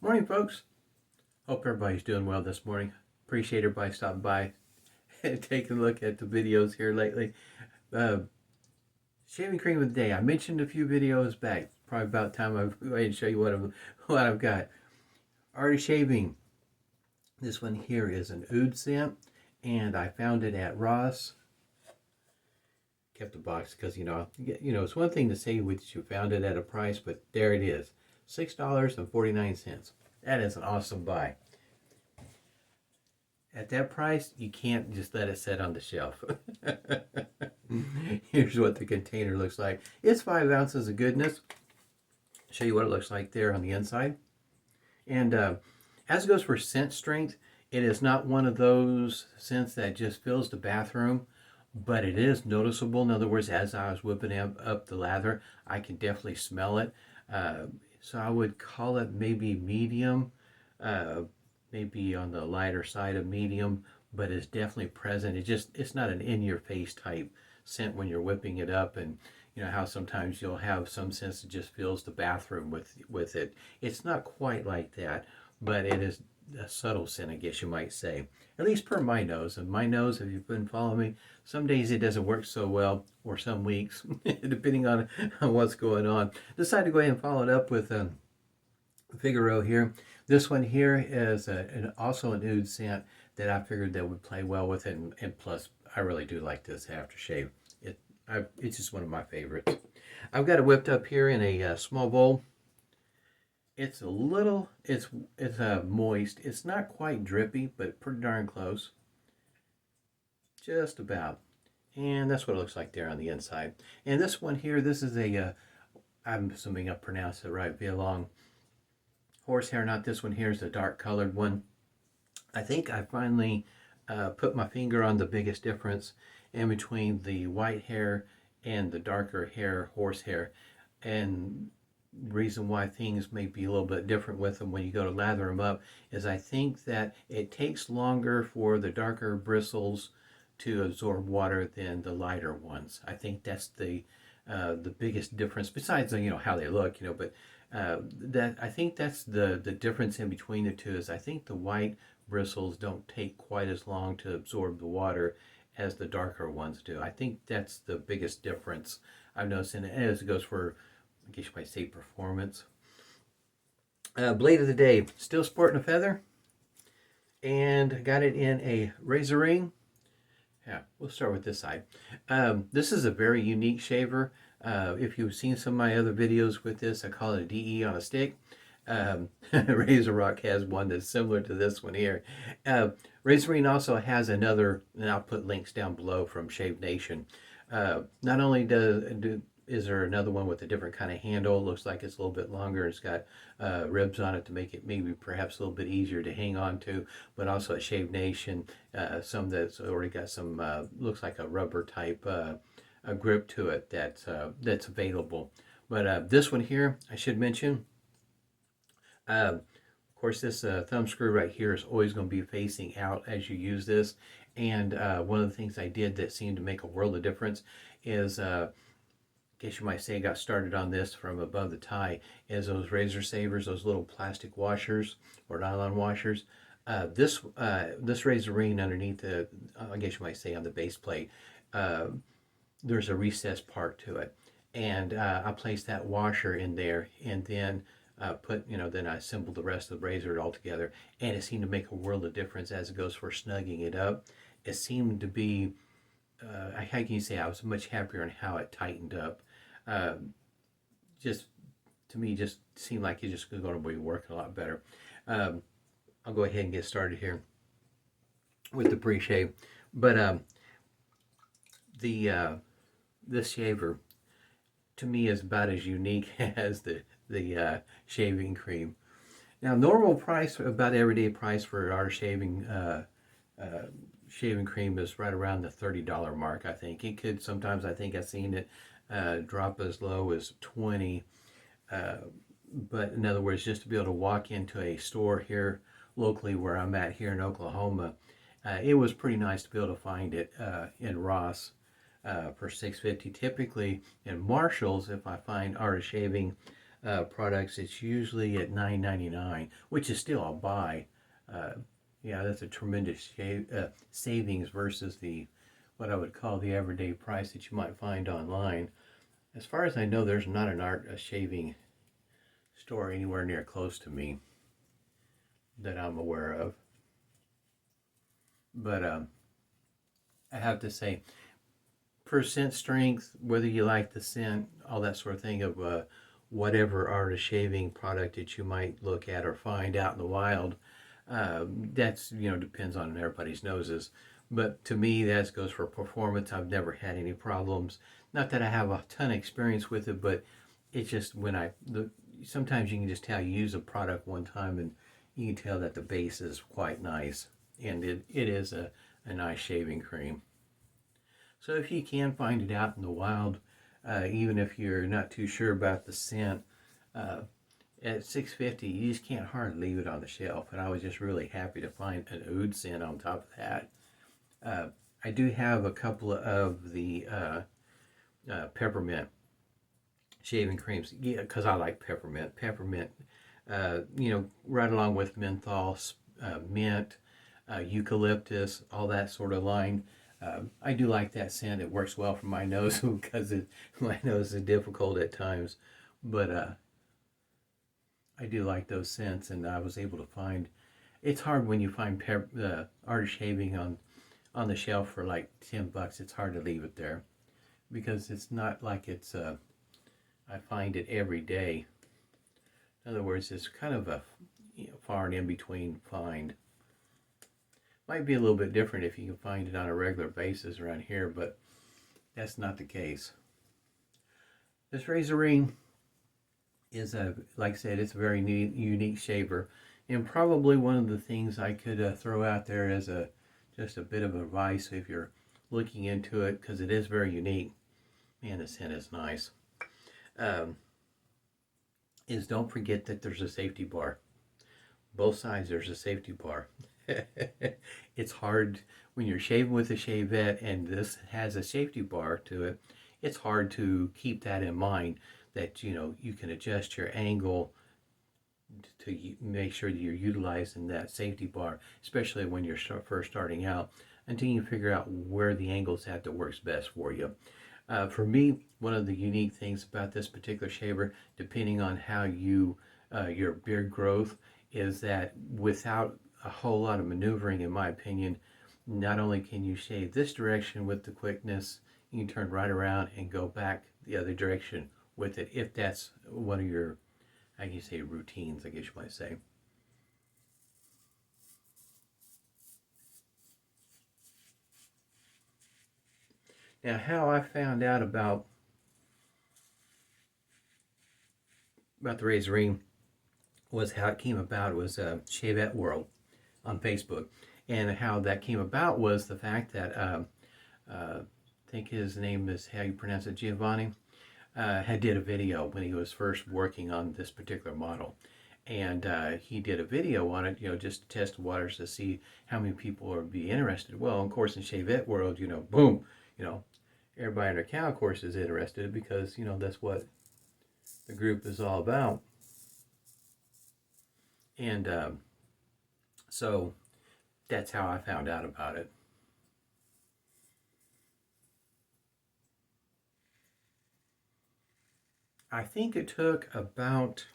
Morning, folks. Hope everybody's doing well this morning. Appreciate everybody stopping by and taking a look at the videos here lately. Uh, Shaving cream of the day. I mentioned a few videos back. Probably about time I go ahead and show you what I've got. Art of shaving. This one here is an oud scent, and I found it at Ross. Kept the box because it's one thing to say that you found it at a price, but there it is, $6.49. That is an awesome buy. At that price, you can't just let it sit on the shelf. Here's what the container looks like. It's 5 ounces of goodness. Show you what it looks like there on the inside. And as it goes for scent strength, it is not one of those scents that just fills the bathroom, but it is noticeable. In other words, as I was whipping up the lather, I can definitely smell it. So I would call it maybe medium. Maybe on the lighter side of medium, but it's definitely present. It's not an in-your-face type scent when you're whipping it up, and you know how sometimes you'll have some scents that just fills the bathroom with it. It's not quite like that, but it is a subtle scent, I guess you might say. At least per my nose. And my nose, if you've been following me, some days it doesn't work so well, or some weeks, depending on what's going on. Decided to go ahead and follow it up with Figaro here. This one here is also an oud scent that I figured that would play well with it, and plus I really do like this aftershave. It's just one of my favorites. I've got it whipped up here in a small bowl. It's moist. It's not quite drippy, but pretty darn close. Just about. And that's what it looks like there on the inside. And this one here, this is I'm assuming I pronounced it right, Vie Long horsehair. Not this one here, is the dark colored one. I think I finally put my finger on the biggest difference in between the white hair and the darker hair, horsehair. And reason why things may be a little bit different with them when you go to lather them up is I think that it takes longer for the darker bristles to absorb water than the lighter ones. I think that's the biggest difference, besides how they look, but that I think that's the difference in between the two. Is I think the white bristles don't take quite as long to absorb the water as the darker ones do. I think that's the biggest difference I've noticed, and as it goes for, I guess you might say, performance. Blade of the day, still sporting a feather, and got it in a Razorine. Yeah, we'll start with this side. This is a very unique shaver. If you've seen some of my other videos with this, I call it a DE on a stick. Razor Rock has one that's similar to this one here. Razorine also has another, and I'll put links down below, from Shave Nation. Not only is there another one with a different kind of handle. It looks like it's a little bit longer. It's got ribs on it to make it maybe perhaps a little bit easier to hang on to, but also at Shave Nation, some that's already got some, looks like a rubber type a grip to it that's available. But this one here, I should mention, of course, this thumb screw right here is always going to be facing out as you use this. And one of the things I did that seemed to make a world of difference is, I guess you might say, I got started on this from above the tie, is those razor savers, those little plastic washers or nylon washers. This Razorine underneath the, I guess you might say, on the base plate, there's a recessed part to it, and I placed that washer in there, and then then I assembled the rest of the razor all together, and it seemed to make a world of difference as it goes for snugging it up. It seemed to be, how can you say, I was much happier on how it tightened up. Just to me, just seemed like it's just going to be working a lot better. I'll go ahead and get started here with the pre-shave, but this shaver to me is about as unique as the shaving cream. Now, normal price, about everyday price for our shaving cream is right around the $30 mark. I think it could sometimes. I think I've seen it drop as low as 20. But in other words, just to be able to walk into a store here locally where I'm at here in Oklahoma, it was pretty nice to be able to find it in Ross for $6.50. Typically in Marshall's, if I find Art of Shaving products, it's usually at $9.99, which is still a buy. Uh, yeah, that's a tremendous savings versus the what I would call the everyday price that you might find online. As far as I know, there's not a shaving store anywhere near close to me that I'm aware of. But I have to say, percent strength, whether you like the scent, all that sort of thing of whatever art of shaving product that you might look at or find out in the wild, that's, depends on everybody's noses. But to me, that goes for performance. I've never had any problems. Not that I have a ton of experience with it, but it's just sometimes you can just tell you use a product one time and you can tell that the base is quite nice. And it is a nice shaving cream. So if you can find it out in the wild, even if you're not too sure about the scent, at $6.50, you just can't hardly leave it on the shelf. And I was just really happy to find an oud scent on top of that. I do have a couple of the peppermint shaving creams, yeah, because I like peppermint. Peppermint, right along with menthol, mint, eucalyptus, all that sort of line. I do like that scent. It works well for my nose because my nose is difficult at times. But I do like those scents, and I was able to find. It's hard when you find art of shaving on the shelf for like $10. It's hard to leave it there because it's not like it's. I find it every day. In other words, it's kind of a far and in between find. Might be a little bit different if you can find it on a regular basis around here, but that's not the case. This Razorine is like I said, it's a very unique shaver, and probably one of the things I could throw out there as just a bit of advice if you're looking into it, because it is very unique. Man, the scent is nice. Is don't forget that there's a safety bar. Both sides there's a safety bar. It's hard when you're shaving with a shavette and this has a safety bar to it. It's hard to keep that in mind, that you can adjust your angle to make sure that you're utilizing that safety bar, especially when you're first starting out, until you figure out where the angle's at that works best for you. For me, one of the unique things about this particular shaver, depending on how your beard growth, is that without a whole lot of maneuvering, in my opinion, not only can you shave this direction with the quickness, you can turn right around and go back the other direction with it, if that's one of your, I can say, routines, I guess you might say. Now, how I found out about the Razorine was how it came about. It was Shavette World on Facebook, and how that came about was the fact that I think his name is, how you pronounce it, Giovanni, had did a video when he was first working on this particular model, and he did a video on it, just to test the waters to see how many people would be interested. Well, of course, in Shavette World, boom, everybody in their cow, of course, is interested, because that's what the group is all about. And so that's how I found out about it. I think it took about,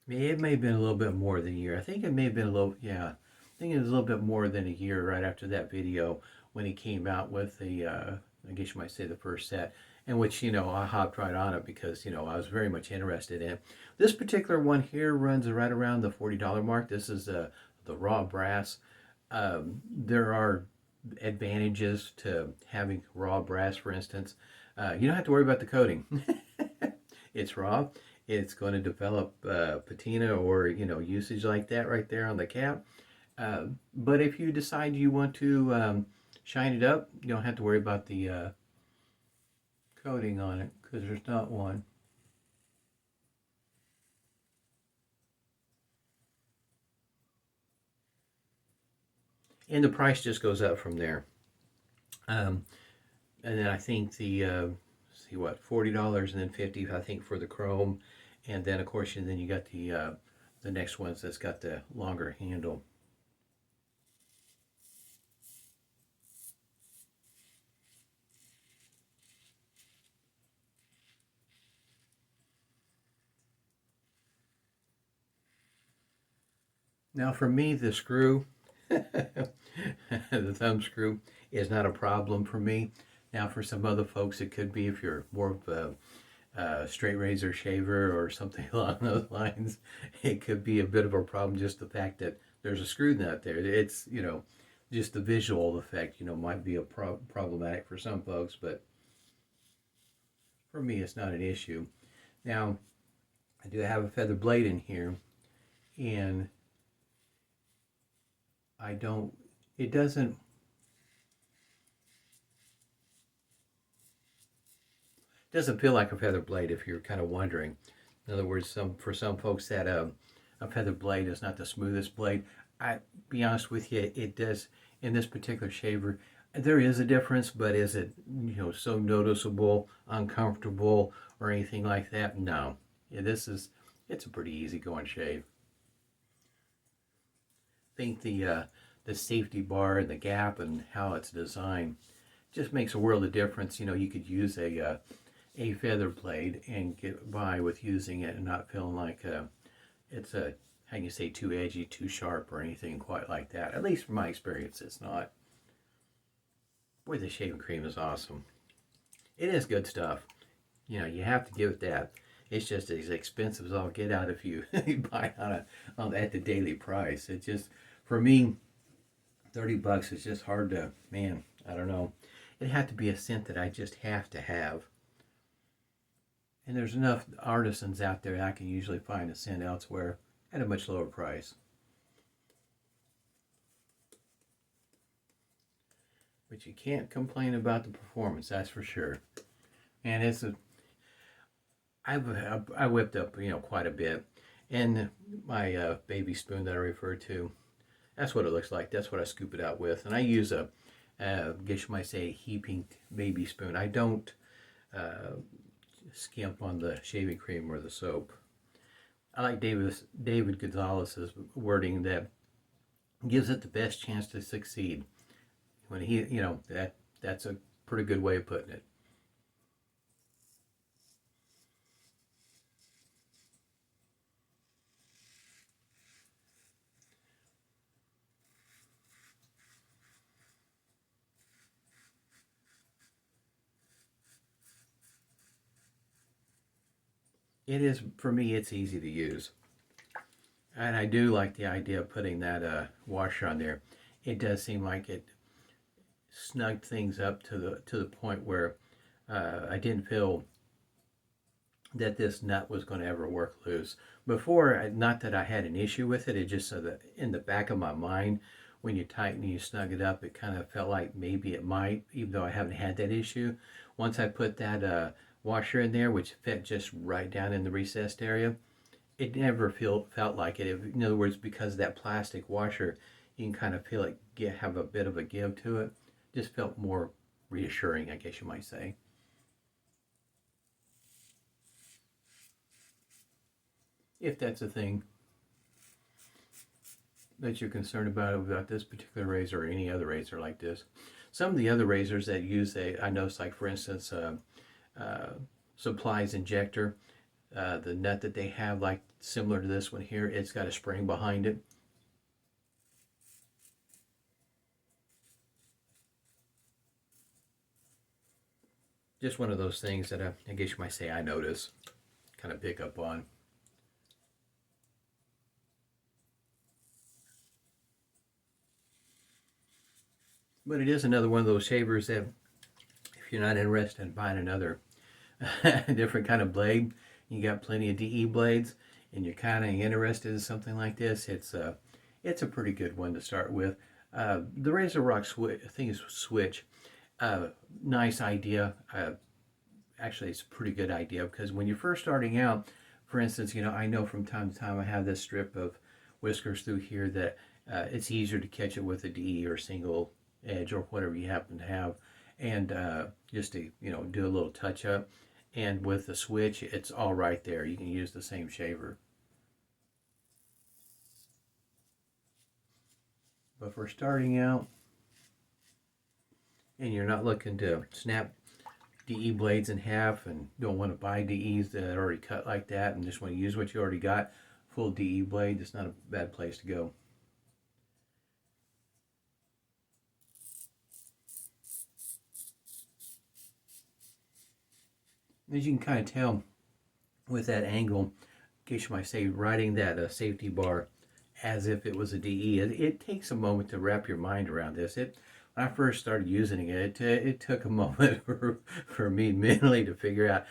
it may have been a little bit more than a year. I think it may have been a little, yeah, I think it was a little bit more than a year right after that video when he came out with the, I guess you might say, the first set, in which, I hopped right on it because, I was very much interested in it. This particular one here runs right around the $40 mark. This is the raw brass. There are advantages to having raw brass, for instance. You don't have to worry about the coating. It's raw. It's going to develop patina or, usage like that right there on the cap. But if you decide you want to shine it up, you don't have to worry about the coating on it, because there's not one. And the price just goes up from there. And then I think the see what, $40 and then $50, I think, for the chrome, And then of course then you got the next ones that's got the longer handle. Now for me, the screw, the thumb screw, is not a problem for me. Now for some other folks, it could be if you're more of a straight razor shaver or something along those lines. It could be a bit of a problem, just the fact that there's a screw nut there. It's, just the visual effect, might be a problematic for some folks, but for me, it's not an issue. Now, I do have a feather blade in here, and it doesn't feel like a feather blade if you're kind of wondering. In other words, for some folks that a feather blade is not the smoothest blade. I be honest with you, it does in this particular shaver. There is a difference, but is it so noticeable, uncomfortable, or anything like that? No. Yeah, it's a pretty easy going shave. I think the safety bar and the gap and how it's designed just makes a world of difference. You could use a feather blade and get by with using it and not feeling like it's how you say, too edgy, too sharp, or anything quite like that. At least from my experience, it's not. Boy, the shaving cream is awesome. It is good stuff. You have to give it that. It's just as expensive as all get out if you buy it at the daily price. It just, for me, $30 is just hard to, man, I don't know. It had to be a scent that I just have to have. And there's enough artisans out there that I can usually find a scent elsewhere at a much lower price. But you can't complain about the performance, that's for sure. And I whipped up, quite a bit. And my baby spoon that I referred to, that's what it looks like. That's what I scoop it out with. And I use I guess you might say, a heaping baby spoon. I don't skimp on the shaving cream or the soap. I like David Gonzalez's wording that gives it the best chance to succeed. When that's a pretty good way of putting it. It is, for me, it's easy to use. And I do like the idea of putting that washer on there. It does seem like it snugged things up to the point where I didn't feel that this nut was going to ever work loose. Before, not that I had an issue with it, it just so that in the back of my mind, when you tighten and you snug it up, it kind of felt like maybe it might, even though I haven't had that issue. Once I put that washer in there, which fit just right down in the recessed area, it never felt like it. In other words, because of that plastic washer, you can kind of feel it have a bit of a give to it. Just felt more reassuring, I guess you might say. If that's a thing that you're concerned about this particular razor or any other razor like this. Some of the other razors that use I noticed, like for instance, Supplies injector, the nut that they have, like similar to this one here, it's got a spring behind it. Just one of those things that I guess you might say I notice, kind of pick up on. But it is another one of those shavers that if you're not interested in buying another different kind of blade, you got plenty of DE blades, and you're kind of interested in something like this, it's a pretty good one to start with. The Razor Rock switch, nice idea. Actually, it's a pretty good idea because when you're first starting out, for instance, I know from time to time I have this strip of whiskers through here that it's easier to catch it with a DE or single edge or whatever you happen to have, and just to do a little touch up. And with the switch, it's all right there. You can use the same shaver. But for starting out, and you're not looking to snap DE blades in half and don't want to buy DEs that are already cut like that and just want to use what you already got, full DE blade, it's not a bad place to go. As you can kind of tell with that angle, in case you might say, riding that safety bar as if it was a DE, it takes a moment to wrap your mind around this. When I first started using it, it took a moment for me mentally to figure out,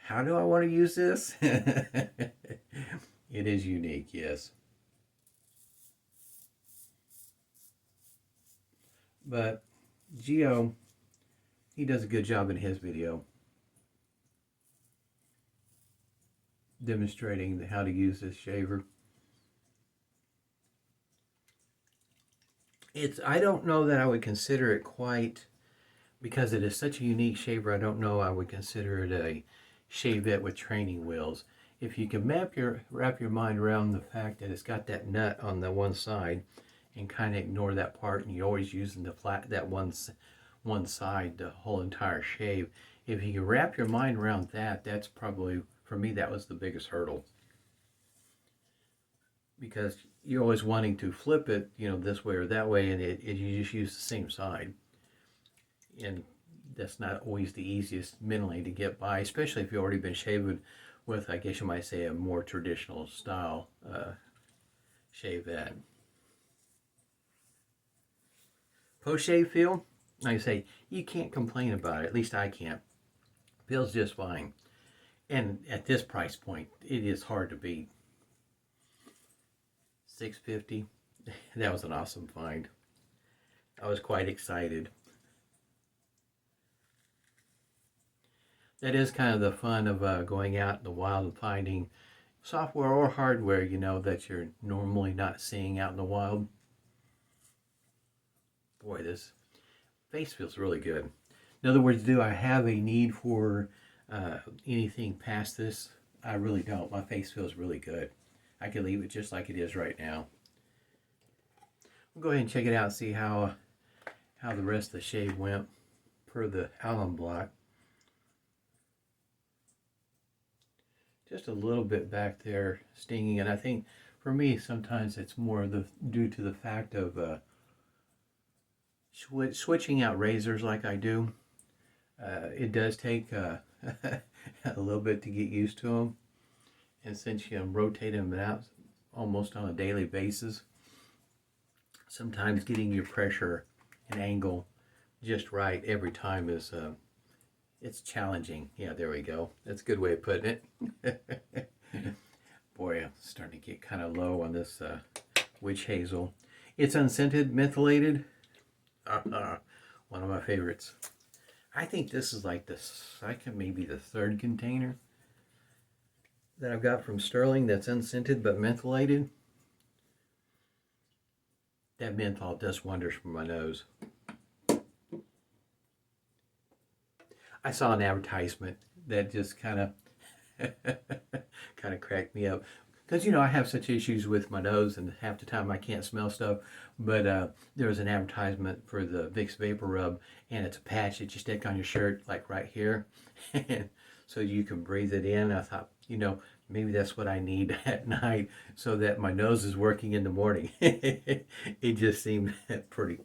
how do I want to use this? It is unique, yes. But Geo, he does a good job in his video demonstrating how to use this shaver. I don't know that I would consider it quite, because it is such a unique shaver, I don't know I would consider it a shavette with training wheels. If you can wrap your mind around the fact that it's got that nut on the one side and kind of ignore that part, and you're always using that one side the whole entire shave. If you can wrap your mind around that, that's probably, for me, that was the biggest hurdle. Because you're always wanting to flip it, this way or that way, and you just use the same side. And that's not always the easiest mentally to get by, especially if you've already been shaving with, I guess you might say, a more traditional style shavette. Post-shave feel, like I say, you can't complain about it. At least I can't. Feels just fine. And at this price point, it is hard to beat. $6.50. That was an awesome find. I was quite excited. That is kind of the fun of going out in the wild and finding software or hardware, that you're normally not seeing out in the wild. Boy, this face feels really good. In other words, do I have a need for anything past this? I really don't. My face feels really good. I can leave it just like it is right now. We'll go ahead and check it out and see how the rest of the shave went per the alum block. Just a little bit back there stinging, and I think for me sometimes it's more due to the fact of switching out razors like I do. It does take a little bit to get used to them, and since you rotate them out almost on a daily basis, sometimes getting your pressure and angle just right every time is it's challenging. Yeah, there we go. That's a good way of putting it. Boy, I'm starting to get kind of low on this witch hazel. It's unscented, mentholated. One of my favorites. I think this is like the second, maybe the third container that I've got from Stirling that's unscented but mentholated. That menthol does wonders for my nose. I saw an advertisement that just kind of cracked me up. Because, I have such issues with my nose, and half the time I can't smell stuff. But there was an advertisement for the Vicks Vapor Rub, and it's a patch that you stick on your shirt, like right here. So you can breathe it in. I thought, maybe that's what I need at night so that my nose is working in the morning. It just seemed pretty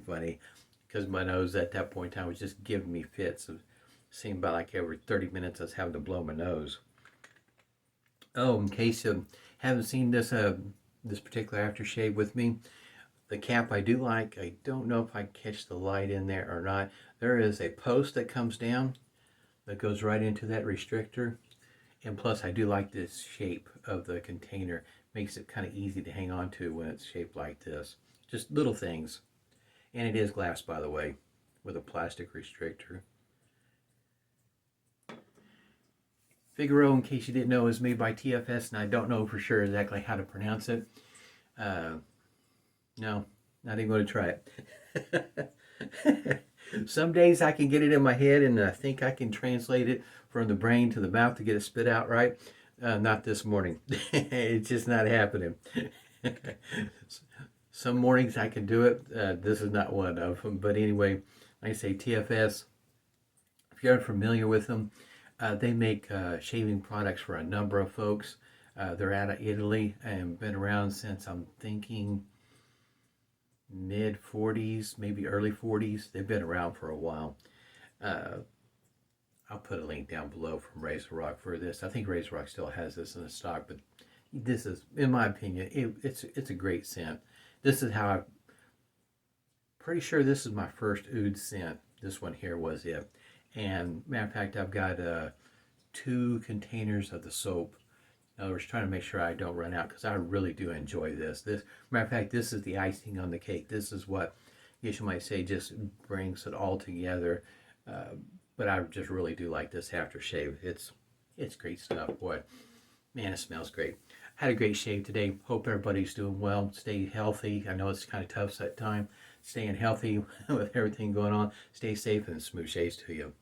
funny, because my nose at that point in time was just giving me fits. It seemed about like every 30 minutes I was having to blow my nose. Oh, in case you haven't seen this particular aftershave with me, the cap I do like. I don't know if I catch the light in there or not. There is a post that comes down that goes right into that restrictor. And plus, I do like this shape of the container. Makes it kind of easy to hang on to when it's shaped like this. Just little things. And it is glass, by the way, with a plastic restrictor. Figaro, in case you didn't know, is made by TFS, and I don't know for sure exactly how to pronounce it. No, not even going to try it. Some days I can get it in my head and I think I can translate it from the brain to the mouth to get it spit out right. Not this morning. It's just not happening. Some mornings I can do it. This is not one of them. But anyway, like I say, TFS, if you're familiar with them, they make shaving products for a number of folks. They're out of Italy and been around since, I'm thinking, mid 40s, maybe early 40s. They've been around for a while. I'll put a link down below from Razor Rock for this. I think Razor Rock still has this in the stock, but this is, in my opinion, it's a great scent. This is how I'm pretty sure this is my first oud scent. This one here was it. And matter of fact, I've got 2 containers of the soap. In other words, trying to make sure I don't run out because I really do enjoy this. Matter of fact, this is the icing on the cake. This is what, I guess you might say, just brings it all together. But I just really do like this aftershave. It's great stuff, boy. Man, it smells great. Had a great shave today. Hope everybody's doing well. Stay healthy. I know it's kind of tough that time. Staying healthy with everything going on. Stay safe and smooth shaves to you.